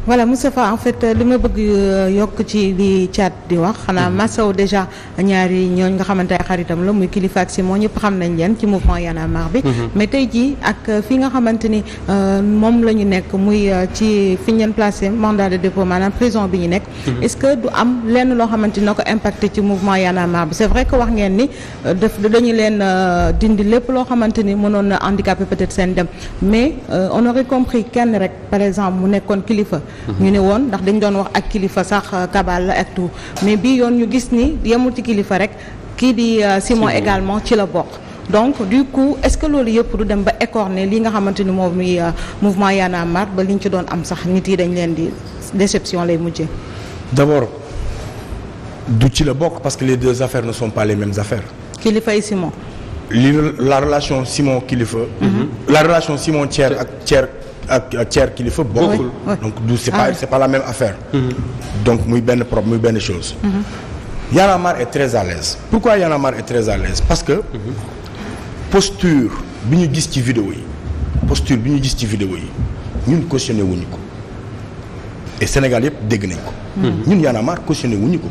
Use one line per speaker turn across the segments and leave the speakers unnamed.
voilà Moustapha en fait li ma bëgg yokk ci li Thiat di wax xanaa Massaw déjà ñaari ñooñ nga xamante ay xaritam la muy Kilifeu ak Simon ñëpp xam nañ leen ci mouvement Y'en a marre bi mais tey jii ak fi nga xamante ni moom la ñu nekk muy ci fi ñu leen placé mandat de dépôt maanaam prison bi ñu nekk est-ce que du am lenn loo xamante ni na ko impacté ci mouvement Y'en a marre bi c'est vrai que wax ngeen ni dañu leen dindi lépp loo xamante ni mënoon na handicapé peut-être seen dem mais on aurait compris kenn rek par exemple mu nekkoon Kilifeu ñu ne woon ndax dañ doon wax ak Kilifeu sax kabal la ak tout mais bii yoon ñu gis ni yemul ci Kilifeu rek kii di Simon également ci la bokk donc du coup est-ce que loolu yëpp du dem ba écorner li nga xamante ni moom muy mouvement Y'en a marre ba liñ ci doon am sax nit yi dañ leen di déception lay mujjee.
D'abord du ci la bokk parce que les deux affaires ne sont pas les mêmes affaires.
Kilifeu et Simon.
La relation Simon Kilifeu. La relation Simon Thier ak Thier Kilifeu bokkul. Donc du c'est pas la même affaire. Donc muy benn chose. Y'en a marre est très à l'aise. Pourquoi Y'en a marre est très à l'aise? Parce que posture bi ñu gis ci vidéo yi ñun cautionné wuñu ko et Sénégal yëpp dégg nañ ko. ñun Y'en a marre cautionné wuñu ko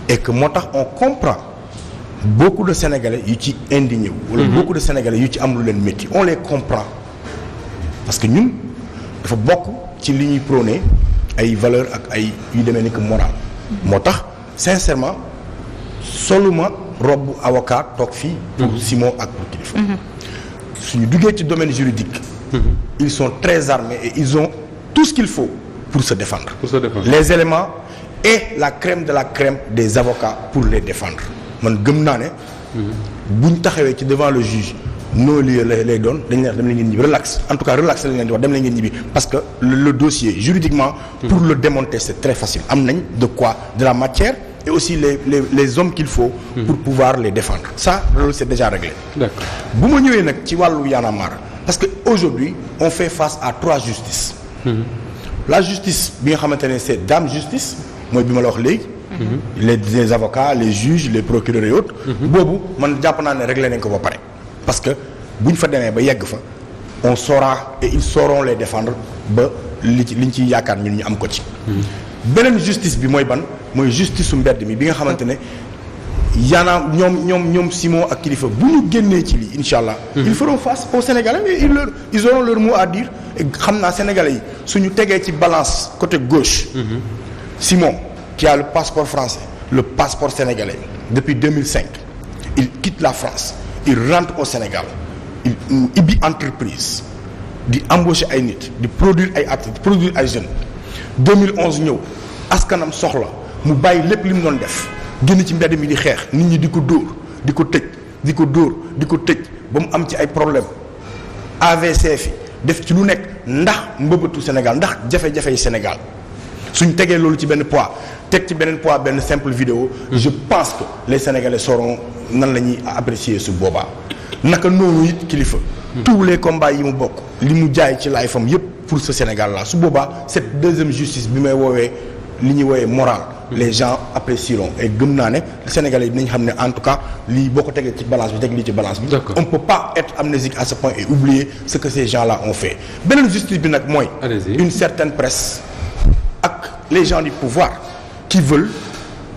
et que moo tax on comprend beaucoup de Sénégalais yu ci indigné wu. wala beaucoup de Sénégalais yu ci am lu leen métti on les comprend parce que ñun dafa bokk ci li ñuy prôné ay valeurs ak ay yu demee ni que moral. moo tax sincèrement soluma robe avocat toog fii. pour Simon ak pour Kilifeu. suñu duggee ci domaine juridique. ils sont très armés et ils ont tout ce qu'il faut pour se défendre. Les éléments et la crème de la crème des avocats pour les défendre man gëm naa ne. buñ taxawee ci devant le juge non lieu lay doon dañ leen dem la ngeen ñibbi relax en tout cas relax lañ leen di wax dem la ngeen ñibbi parce que le dossier juridiquement. pour le démonter c'est très facile am nañ de la matière. et aussi les hommes qu'il faut pour pouvoir les défendre ça loolu c'est déjà réglé. D'accord. Bu ma ñëwee nag ci wàllu Y'en a marre parce que aujourd'hui on fait face à 3 justices. La justice bi nga xamante ne c'est dame justice mooy bi ma la wax léegi. les avocats les juges les procureurs et autres. boobu man jàpp naa ne réglé nañ ko ba pare parce que buñ fa demee ba yegg fa on saura et ils sauront les défendre ba liñ ciy yaakaar ñun ñu am ko ci. beneen justice bi mooy ban mooy justice su mbedd mi bi nga xamante ne yaana ñoom Simon ak Kilifeu bu ñu génnee ci lii incha allah. ils feront face aux Sénégalais et ils auront leur mot à dire et xam naa Sénégalais yi suñu tegee ci balance côté gauche. Simon qui a le passeport français le passeport sénégalais depuis 2005 il quitte la France il rentre au Sénégal il ubbi entreprise di embaucher ay nit di produire ay artistes di produire ay jeunes. 2011 ñëw askanam soxla mu bàyyi lépp li mu doon def génn ci mbedd mi di xeex nit ñi di ko dóor di ko tëj ba mu am ci ay problème AVC fi def ci lu nekk ndax mbëbëtu Sénégal ndax jafe-jafe yi Sénégal suñ tegee loolu ci benn poids teg ci beneen poids benn simple vidéo je pense que les Sénégalais sauront nan la ñuy apprécier su boobaa naka noonu it Kilifeu tous les combats yi mu bokk li mu jaay ci life am yépp pour ce Sénégal là su boobaa cette deuxième justice bi may woowee li ñuy woowee morale les gens apprécieront et gëm naa ne Sénégalais yi dinañ xam ne en tout cas lii boo ko tegee ci balance bi teg lii ci balance bi on peut pas être amnésique à ce point et oublier ce que ces gens là ont fait beneen justice bi nag mooy une certaine presse ak les gens du pouvoir qui veulent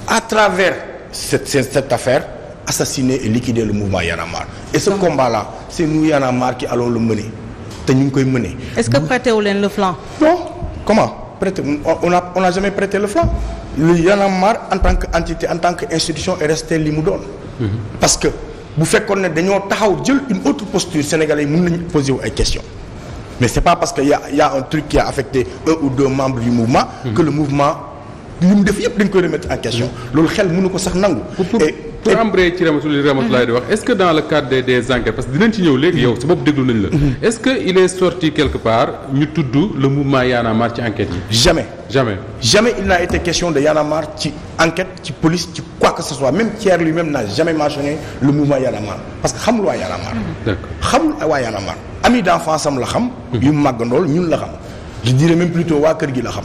à travers cette affaire assassiner et liquider le mouvement Y'en a marre et ce combat là c'est nous Y'en a marre qui allons le mener te ñu ngi koy mener.
Est-ce que prêtez wu leen le flanc?
Non comment prêter on n'a jamais prêté le flanc le Y'en a marre en tant que entité en tant que institution est resté li mu doon. parce que bu fekkoon ne dañoo taxaw jël une autre posture sénégalais yi mën nañu poser wu ay questions mais c'est pas parce que y a un truc qui a affecté 1 ou 2 membres du mouvement. que le mouvement li mu def yëpp dañ koy remettre en question. loolu xel mënu ko sax nangu.
pour embrayer ci Ramatoulaye di wax est-ce que dans le cadre des enquêtes parce que dinañ ci ñëw léegi yow sa bopp déglu nañ la. est-ce que il est sorti quelque part ñu tudd le mouvement Y'en a marre ci enquête yi.
jamais il n'a été question de Y'en a marre ci enquête ci police ci quoi que ce soit même Thier lui-même n'a jamais mentionné le mouvement Y'en a marre parce que xamul waa Y'en a marre.
d'accord
xamul waa Y'en a marre ami d'enfance am la xam. yu màggandool ñun la xam. je dirais même plutôt waa kër gi la xam.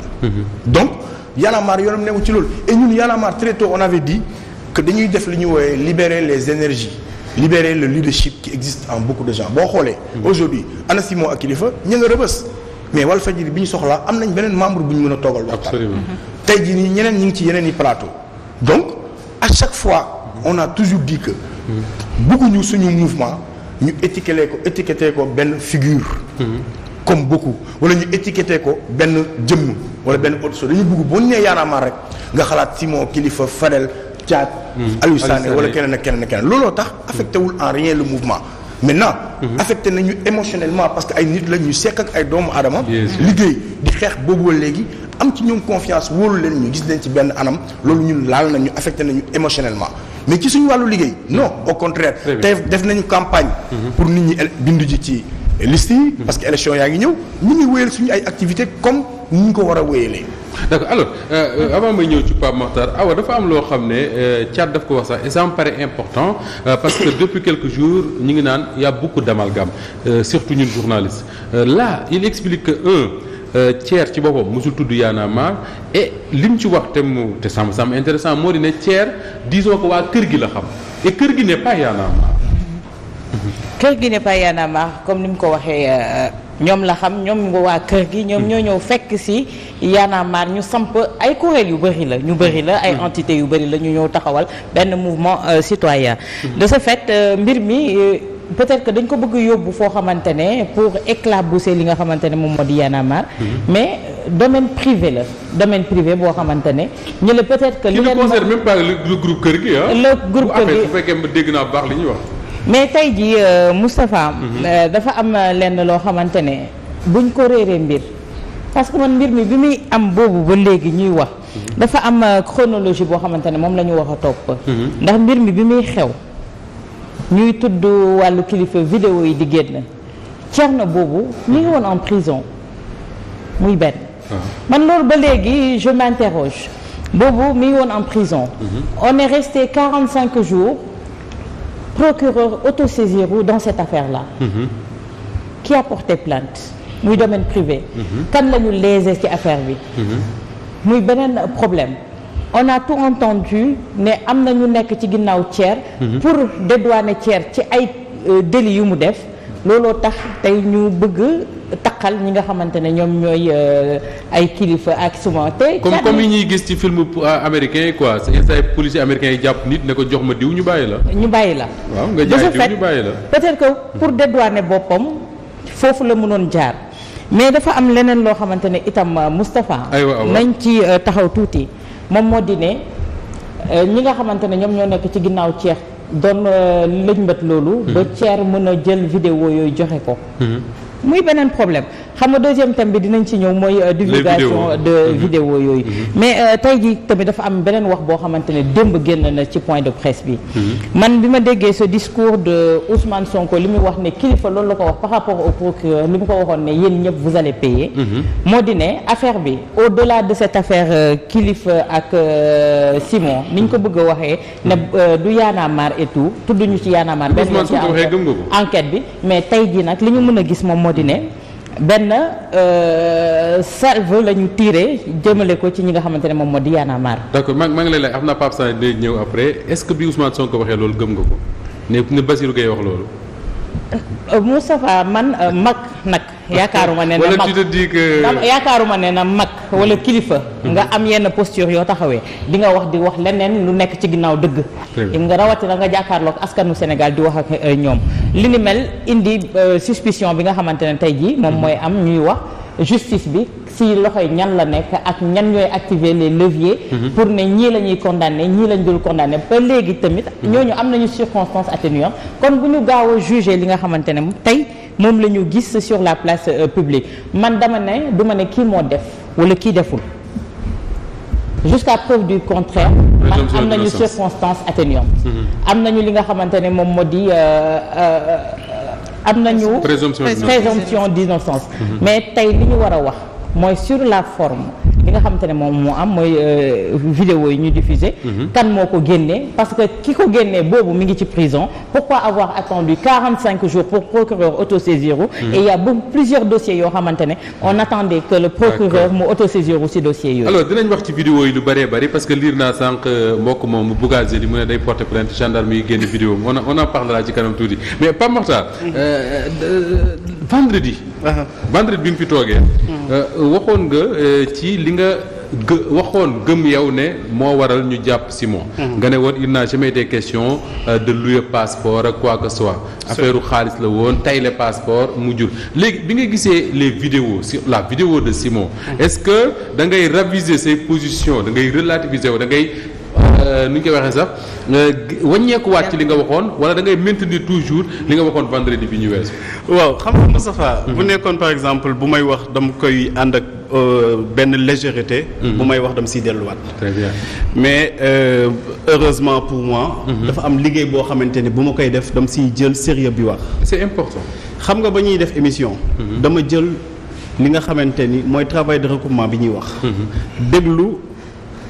donc Y'en a marre yoonam newu ci loolu et ñun Y'en a marre très tôt on avait dit que dañuy def li ñuy woowee libérer les énergies libérer le leadership qui existe en beaucoup de gens boo xoolee. aujourd'hui ana Simon ak Kilifeu ñu nga Rebeuss mais Walfadjri bi ñu soxlaa am nañ beneen membre bu ñu mën a toogal waxtaan.
Absolument.
tey jii nii ñeneen ñi ngi ci yeneen i plateau donc à chaque fois on a toujours dit que bëgguñu suñu mouvement ñu étiqueté ko benn figure comme beaucoup wala ñu étiqueté ko benn jëmm wala benn autre chose dañu bëgg boo nee Y'en a marre rek nga xalaat Simon Kilifeu Fadel Thiat Aliou Sané wala keneen ak keneen ak keneen looloo tax affecté wul en rien le mouvement maintenant affecté nañu émotionnellement parce que ay nit la ñu sekk ak ay doomu aadama liggéey di xeex boobu léegi am ci ñoom confiance wóolu leen ñu gis leen ci benn anam loolu ñun laal nañu affecté nañu émotionnellement mais ci suñu wàllu liggéey non au contraire tey def nañu campagne pour nit ñi bindu ji ci liste yi parce que élection yaa ngi ñëw ñu ngi wéyal suñu ay activités comme ni ñu ko war a wéyalee.
d'accord alors avant may ñëw ci Pape Makhtar Awa dafa am loo xam ne Thiat daf ko wax sax et ça me paraît important parce que depuis quelques jours ñu ngi naan y a beaucoup d'amalgame surtout ñun journalistes là il explique que Thier ci boppam mosul tudd Y'en a marre et li mu ci wax te ça me semble intéressant moo di ne Thier disons que waa kër gi la xam et kër gi n'est pas Y'en a marre.
kër gi n'est pas Y'en a marre comme ni mu ko waxee ñoom la xam ñoom waa kër gi ñoom ñoo ñëw fekk ci Y'en a marre ñu samp ay kuréel yu bëri la ay entités yu bëri la ñu ñëw taxawal benn mouvement citoyen de ce fait mbir mi peut-être que dañ ko bëgg yóbbu foo xamante ne pour éclabousser li nga xamante ne moom moo di Y'en a marre mais domaine privé boo xamante ne ñu la peut-être que li leen
concerne même pas le groupe kër gi
le groupe kër gi
bu fekkee dégg naa baax li ñuy wax
mais tey jii Moustapha dafa am lenn loo xamante ne buñ ko réeree mbir parce que man mbir mi bi muy am boobu ba léegi ñuy wax dafa am chronologie boo xamante ne moom la ñu wax a topp ndax mbir mi bi muy xew ñuy tudd wàllu kilifa vidéo yi di génn Thierno boobu mi ngi woon en prison muy benn man loolu ba léegi je m'interroge boobu mi ngi woon en prison on est resté 45 jours procureur autosaisiru dans cette affaire-là qui a porté plainte muy domaine privé kan la ñu lésé ci affaire bi muy beneen problème on a tout entendu ne am na ñu nekk ci ginnaaw Thier pour dédouaner Thier ci ay délits yu mu def looloo tax tey ñu bëgg taqal ñi nga xamante ne ñoom ñooy ay kilifa ak suma te
comme yi ñuy gis ci film américain yi quoi say policiers américains yi jàpp nit ne ko jox ma diw ñu bàyyi la waaw nga jaay diw ñu bàyyi la
peut-être que pour dédouaner boppam foofu la mënoon jaar mais dafa am leneen loo xamante ne itam Moustapha nañ ci taxaw tuuti moom moo di ne ñi nga xamante ne ñoom ñoo nekk ci ginnaaw Thier doon lëñbët loolu ba Thier mën a jël vidéo yooyu joxe ko muy beneen problème xam nga deuxième thème bi dinañ ci ñëw mooy divulgation de vidéo yooyu mais tey jii tamit dafa am beneen wax boo xamante ne démb génn na ci point de presse bi man bi ma déggee ce discours de Ousmane Sonko li muy wax ne kilifa loolu la ko wax par rapport au procureur li mu ko waxoon ne yéen ñëpp vous allez payer moo di ne affaire bi au-delà de cette affaire kilifa ak Simon ni ñu ko bëgg a waxee ne du Y'en a marre et tout tudduñu ci Y'en a marre benn ci enquête bi mais tey jii nag li ñu mën a gis moom moo di ne benn salve la ñu tiré jëmale ko ci ñi nga xamante ne moom moo di Y'en a marre. d'accord
maa ngi lay laaj xam naa Pape Sané day ñëw après est-ce que bi Ousmane Sonko waxee loolu gëm nga ko ne Bassirou Gueye wax loolu.
Moustapha man mag nag yaakaaruma ne na mag yaakaaruma ne na mag wala kilifa nga am yenn posture yoo taxawee di nga wax di wax leneen lu nekk ci ginnaaw dëgg nga rawatina nga jàkkaarloog askanu Sénégal di wax ak ñoom li ni mel indi suspicion bi nga xamante ne tey jii moom mooy am ñuy wax justice bi si loxoy ñan la nekk ak ñan ñooy activer les leviers pour ne ñii la ñuy condamné ñii lañ dul condamné ba léegi tamit ñooñu am nañu circonstances atténuantes kon bu ñu gaaw a juger li nga xamante ne tey moom la ñu gis sur la place publique man dama ne du ma ne kii moo def wala kii deful jusqu'à preuve du contraire man am nañu circonstances atténuantes am nañu li nga xamante ne moom moo di am nañu présomption d'innocence mais tey li ñu war a wax mooy sur la forme li nga xamante ne moom moo am mooy vidéo yi ñu diffusé kan moo ko génnee parce que ki ko génnee boobu mi ngi ci prison pourquoi avoir attendu 45 jours pour procureur autosaisiru et il y a plusieurs dossiers yoo xamante ne on attendait que le procureur mu autosaisiru ci dossiers yooyu
alors dinañ wax ci vidéo yi lu bëree bëri parce que liir naa sànq mbokk moom Bougazelli mu ne day porter plainte gendarme yi génne vidéo on en parlera ci kanam tuuti mais Pape Makhtar vendredi vendredi bi nga fi toogee. waxoon nga ci li nga waxoon gëm yow ne moo waral ñu jàpp Simon. nga ne woon il n'a jamais été question de louer passeport ak quoi que ce soit. affaire xaalis la woon tayle passeport mu jur léegi bi nga gisee les vidéos sur la vidéo de Simon. est-ce que da ngay raviser ses positions da ngay relativiser wu da ngay. nu ñu koy waxee sax wàññeekuwaat ci li nga waxoon wala da ngay maintenir toujours li nga waxoon vendredi bi ñu weesu.
waaw xam nga Moustapha bu nekkoon par exemple bu may wax dama koy ànd ak benn légèreté. bu may wax dama siy delluwaat.
très bien
mais heureusement pour moi. dafa am liggéey boo xamante ni bu ma koy def dama siy jël sérieux bi wax.
c'est important.
xam nga ba ñuy def émission. dama jël li nga xamante ni mooy travail de recoupement bi ñuy wax. déglu.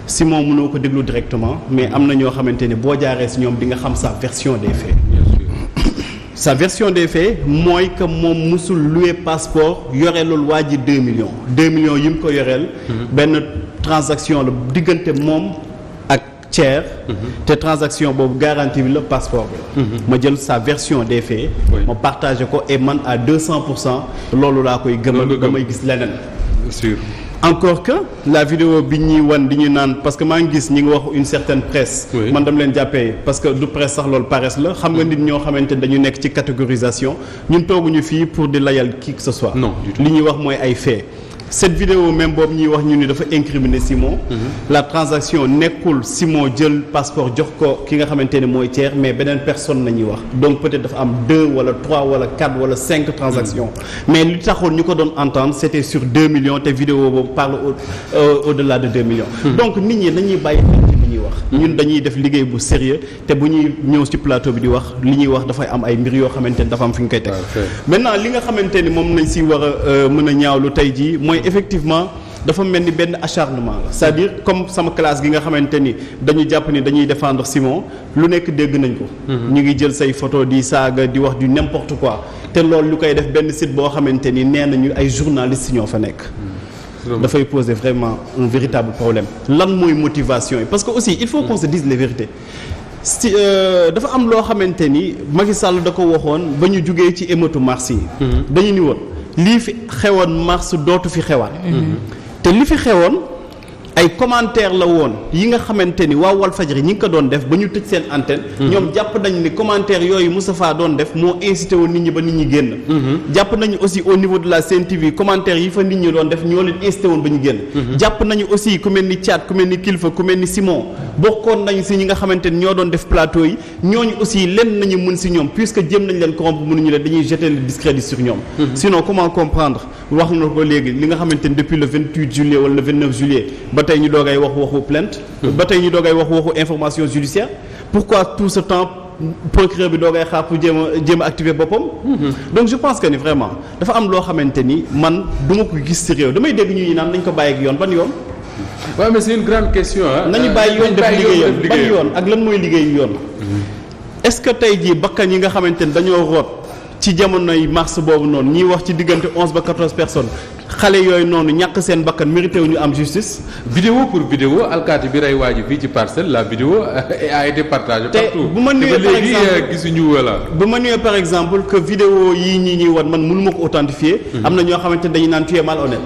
Simon mënoo ko déglu directement mais am na ñoo xamante ni boo jaaree si ñoom di nga xam sa version des faits.
bien sûr.
sa version des faits mooy que moom musul louer passeport yoreelul waa ji 2 millions 2 millions yi mu ko yoreel. benn transaction la diggante moom ak Thier. te transaction boobu garantie bi la passeport bi la. ma jël sa version des faits. ma partagé ko et man à 200% loolu laa koy gëmal damay gis leneen.
bien sûr.
encore que la vidéo bi ñuy wan di ñu naan parce que maa ngi gis ñi ngi wax une certaine presse. man dama leen jàppee parce que du presse sax loolu paresse la xam nga nit ñoo xamante ne dañu nekk ci catégorisation ñun tooguñu fii pour di layal qui que ce soit.
non du tout
li ñuy wax mooy ay faits. cette vidéo même boobu ñuy wax ñu ni dafa incriminer Simon. la transaction nekkul Simon jël passeport jox ko ki nga xamante ne mooy Thier mais beneen personne la ñuy wax donc peut-être dafa am 2 wala 3 wala 4 wala 5 transactions. mais li taxoon ñu ko doon entendre c'était sur 2 millions te vidéo boobu parle au-delà de 2 millions. donc nit ñi dañuy bàyyi xel li ñuy wax. ñun dañuy def liggéey bu sérieux te bu ñuy ñëw ci plateau bi di wax li ñuy wax dafay am ay mbir yoo xamante ne dafa am fi ñu koy teg. maintenant li nga xamante ni moom nañ ci war a mën a ñaawlu tey jii mooy effectivement dafa mel ni benn acharnement la c'est-à-dire comme sama classe gi nga xamante ni dañu jàpp ni dañuy défendre Simon lu nekk dégg nañ ko. ñu ngi jël say photo di saaga di wax du n'importe quoi te loolu lu koy def benn site boo xamante ni nee nañu ay journalistes ñoo fa nekk. dafay poser vraiment un véritable problème lan mooy motivation yi parce que aussi il faut qu'on se dise les vérités si dafa am loo xamante ni Macky Sall da ko waxoon ba ñu jugee ci émeute mars yi. dañu ni woon lii fi xewoon mars dootu fi xewaat. te li fi xewoon ay commentaire la woon yi nga xamante ni waa Walfadjri ñi ngi ko doon def ba ñu tëj seen antenne. ñoom jàpp nañu ni commentaire yooyu Moustapha doon def moo incité woon nit ñi ba nit ñi génn. jàpp nañu aussi au niveau de la Sen TV commentaire yi fa nit ñi doon def ñoo leen incité woon ba ñu génn. jàpp nañu aussi ku mel ni Thiat ku mel ni Kilfa ku mel ni Simon bokkoon nañu si ñi nga xamante ni ñoo doon def plateau yi ñooñu aussi lenn nañu mën si ñoom puisque jëm nañ leen corrompre mënuñu leen dañuy jeter le discrédit sur ñoom. sinon comment comprendre wax na ko léegi li nga xamante ni depuis le 28 juillet wala le 29 juillet ba tey ñu doogay wax waxu plainte. ba tey ñu doogay wax waxu information judiciaire pourquoi tout ce temps procureur bi doogay xaar pour jéem a activer boppam. donc je pense que ni vraiment dafa am loo xamante ni man du ma ko gis ci réew damay dégg ñu naan nañ ko bàyyi ak yoon ban yoon.
waaw mais c'est une grande question ah.
nañu bàyyi yoon def liggéeyam ban yoon ak lan mooy liggéeyu yoon. est-ce que tey jii bakkan yi nga xamante ni dañoo root ci jamonoy mars boobu noonu ñiy wax ci diggante 11 ba 14 personnes xale yooyu noonu ñàkk seen bakkan mérité wu ñu am justice.
vidéo pour vidéo alkaati bi rey waa ji fii ci parcelle la vidéo a été partagée partout.
bu ma nuyee par exemple
gisuñu wala.
bu ma nuyee par exemple que vidéo yii ñuy wan man mënu ma ko authentifier. am na ñoo xamante ne dañu naan tu es malhonnête.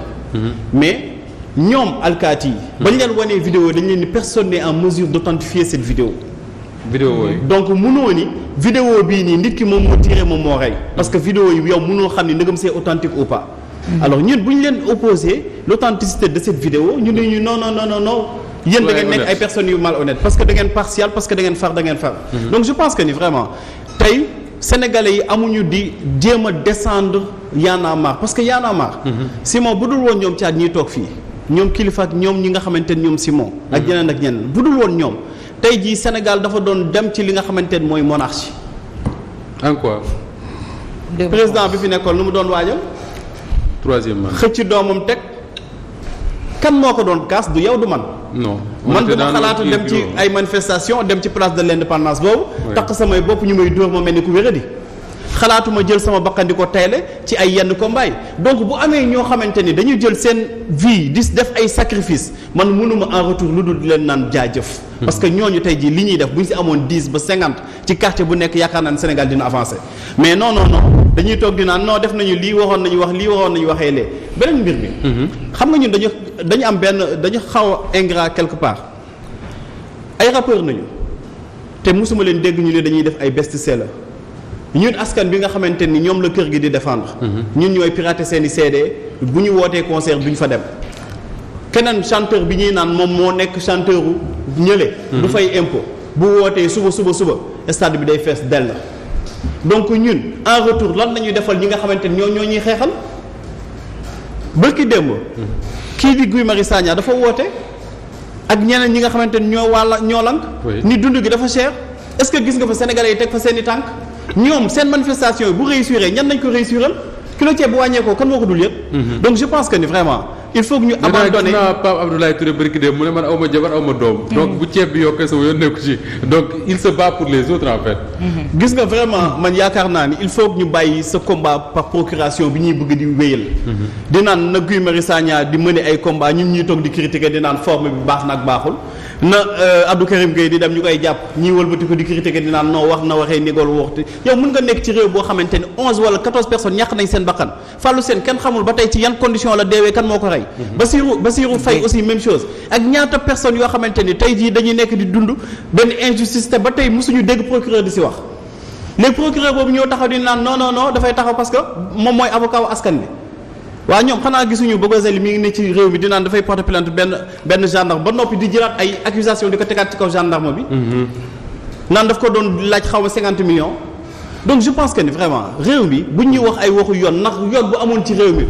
mais ñoom alkaati yi. bañ leen wanee vidéo dañ leen ni personne n'est en mesure d'authentifier cette vidéo.
vidéo yi
donc mënoo ni vidéo bii nii nit ki moom moo tiré moom moo rey. parce que vidéo yi yow mënoo xam ni ndegam c'est authentique ou pas. alors ñun bu ñu leen opposé l'authenticité de cette vidéo ñu ne ñu non yéen da ngeen nekk ay personnes yu malhonnêtes parce que da ngeen partial parce que da ngeen far donc je pense que ni vraiment tey sénégalais yi amuñu di jéem a descendre Y'en a marre parce que Y'en a marre. Simon bu dul woon ñoom caat ñiy toog fii ñoom kilifa ak ñoom ñi nga xamante ne ñoom Simon. ak ñeneen bu dul woon ñoom tey jii Sénégal dafa doon dem ci li nga xamante ne mooy monarchie.
en quoi.
président bi fi nekkoon lu mu doon waajal.
troisième mandat
xëcc doomam teg kan moo ko doon kaas du yow du man.
non
man du ma xalaatu dem ci ay manifestation dem ci place de l'indépendance boobu. takk samay bopp ñu may dóor ma mel ni ku wéradi. xalaatuma jël sama bakkan di ko tayle ci ay yenn combat yi donc bu amee ñoo xamante ni dañu jël seen vie di def ay sacrifice man mënuma en retour lu dul di leen naan jaajëf. parce que ñooñu tey jii li ñuy def bu ñu si amoon 10 ba 50 ci quartier bu nekk yaakaar naa ne Sénégal dina avancer mais non dañuy toog di naan non def nañu lii waxoon nañu wax lii waxoon nañu waxee lee beneen mbir mi. xam nga ñun dañu am dañu xaw a ingrat quelque part ay rappeurs nañu te mosuma leen dégg ñu ne dañuy def ay best-seller ñun askan bi nga xamante ni ñoom la kër gi di défendre. ñun ñooy pirater seeni CD bu ñu wootee concert duñ fa dem. keneen chanteur bi ñuy naan moom moo nekk chanteur u ñële. du fay impôt bu wootee suba stade bi day fees dell. donc ñun en retour lan la ñuy defal ñi nga xamante ni ñoo ñuy xeexal bërki démb. kii di Guy Marius Sagna dafa woote ak ñeneen ñi nga xamante ni ñoo lank ni dund gi dafa cher est-ce que gis nga fa sénégalais yi teg fa seen i tànk ñoom seen manifestation yi bu réussir ñan nañ ko réussiral kilo ceeb bu wàññeekoo kan moo ko dul yëpp. donc je pense que ni vraiment il faut que ñu abandonné
gis naa Pape Abdoulaye Touré barki dem mu ne man awma jabar awma doom. donc bu ceeb bi yokkee sama yoon nekku ci donc il se bat pour les autres en fait.
gis nga vraiment man yaakaar naa ni il faut que ñu bàyyi ce combat par procuration bi ñuy bëgg di wéyal. di naan na Guy Marius Sagna di mener ay combat ñun ñuy toog di critiquer di naan forme bi baax na ak baaxul na Abdou Karim Gueye di dem ñu koy jàpp ñii wëlbati ko di critiquer di naan non wax na waxee négol waxtu yow mën nga nekk ci réew boo xamante ni 11 wala 14 personnes ñàkk nañ seen bakkan Fallou Sène kenn xamul ba tey ci yan condition la deewee kan moo ko rey. Bassirou Faye aussi même chose ak ñaata personnes yoo xamante ni tey jii dañuy nekk di dund benn injustice te ba tey mosuñu dégg procureur di si wax les procureur boobu ñoo taxaw di naan non dafay taxaw parce que moom mooy avocat wu askan bi waaw ñoom xanaa gisuñu Bogozeli mi ngi ne ci réew mi di naan dafay porter plainte benn gendarme ba noppi di jëlaat ay accusation di ko tegaat ci kaw gendarme bi naan daf ko doon laaj xaw ma 50 millions donc je pense que ni vraiment réew mi buñ ñuy wax ay waxu yoon ndax yoon bu amoon ci réew mi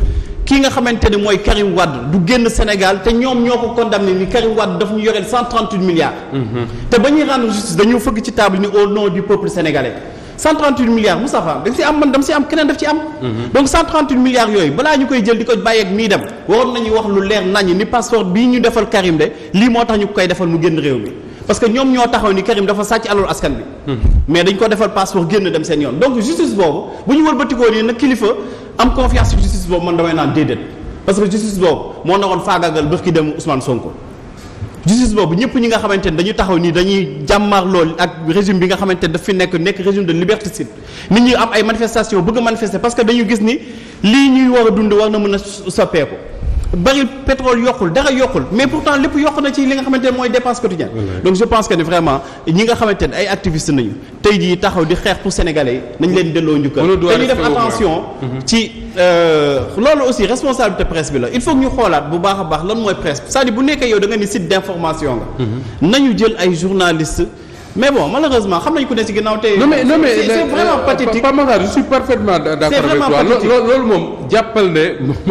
kii nga xamante ni mooy Karim Wade du génn Sénégal te ñoom ñoo ko condamné ni Karim Wade daf ñu yoreel 138 milliards. te ba ñuy rendre justice dañoo fëgg ci table ni au nom du peuple sénégalais 138 milliards Moustapha da si am man dama si am keneen daf ci am. donc 138 milliards yooyu balaa ñu koy jël di ko bàyyeeg mii dem waroon nañu wax lu leer naññ ni passeport bii ñu defal Karim de lii moo tax ñu koy defal mu génn réew mi. parce que ñoom ñoo taxaw ni Karim dafa sàcc alalu askan bi. mais dañ ko defal passeport génn dem seen yoon donc justice boobu bu ñu wëlbatikoo nii nag kilifa am confiance ci justice boobu man damay naan déedéet parce que justice boobu moo naroon faagaagal bërki dem Ousmane Sonko. justice boobu ñëpp ñi nga xamante ne dañu taxaw nii dañuy jàmmaar lool ak régime bi nga xamante ne daf fi nekk régime de liberticide nit ñi am ay manifestation bëgg a manifester parce que dañu gis ni lii ñuy war a dund war na mën a soppeeku. baril pétrole yokkul dara yokkul mais pourtant lépp yokk na ci li nga xamante ne mooy dépense quotidienne. donc je pense que ni vraiment ñi nga xamante ne ay activistes nañu tey jii taxaw di xeex pour sénégalais yi nañ leen delloo njukkal. te ñu def attention ci loolu aussi responsabilité presse bi la il faut que ñu xoolaat bu baax a baax lan mooy presse c'est-à-dire bu nekkee yow da nga ni site d'information nga. nañu jël ay journalistes. mais bon malheureusement xam nañu ko ne ci ginnaaw tey.
non mais
c'est vraiment pathétique.
Pape Makhtar je suis parfaitement d'accord avec toi loolu moom jàppal ne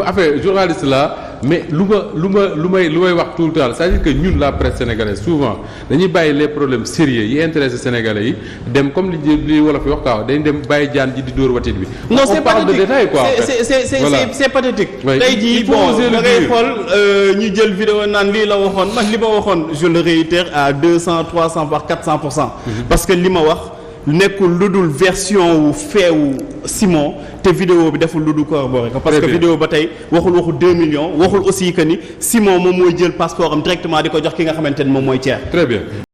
affaire journaliste la mais lu may wax tout le temps c'est-à-dire que ñun la presse sénégalaise souvent dañuy bàyyi les problèmes sérieux yi intéressé sénégalais yi dem comme li wolof yi wax quoi dañ dem bàyyi jaan ji di dóor watit bi.
non c'est
parle de détail quoi en fait.
c'est pathétique.
Oui.
tey jii bon da ngay xool ñu jël vidéo naan lii la waxoon man li ma waxoon je le réitère à 200 300 voire 400%. parce que li ma wax nekkul lu dul version wu feewu Simon te vidéo bi deful lu dul corroboré ko parce que vidéo ba tey waxul 2 millions waxul aussi que ni Simon moom mooy jël passeport am directement di ko jox ki nga xamante ne moom mooy Thier.
Très bien.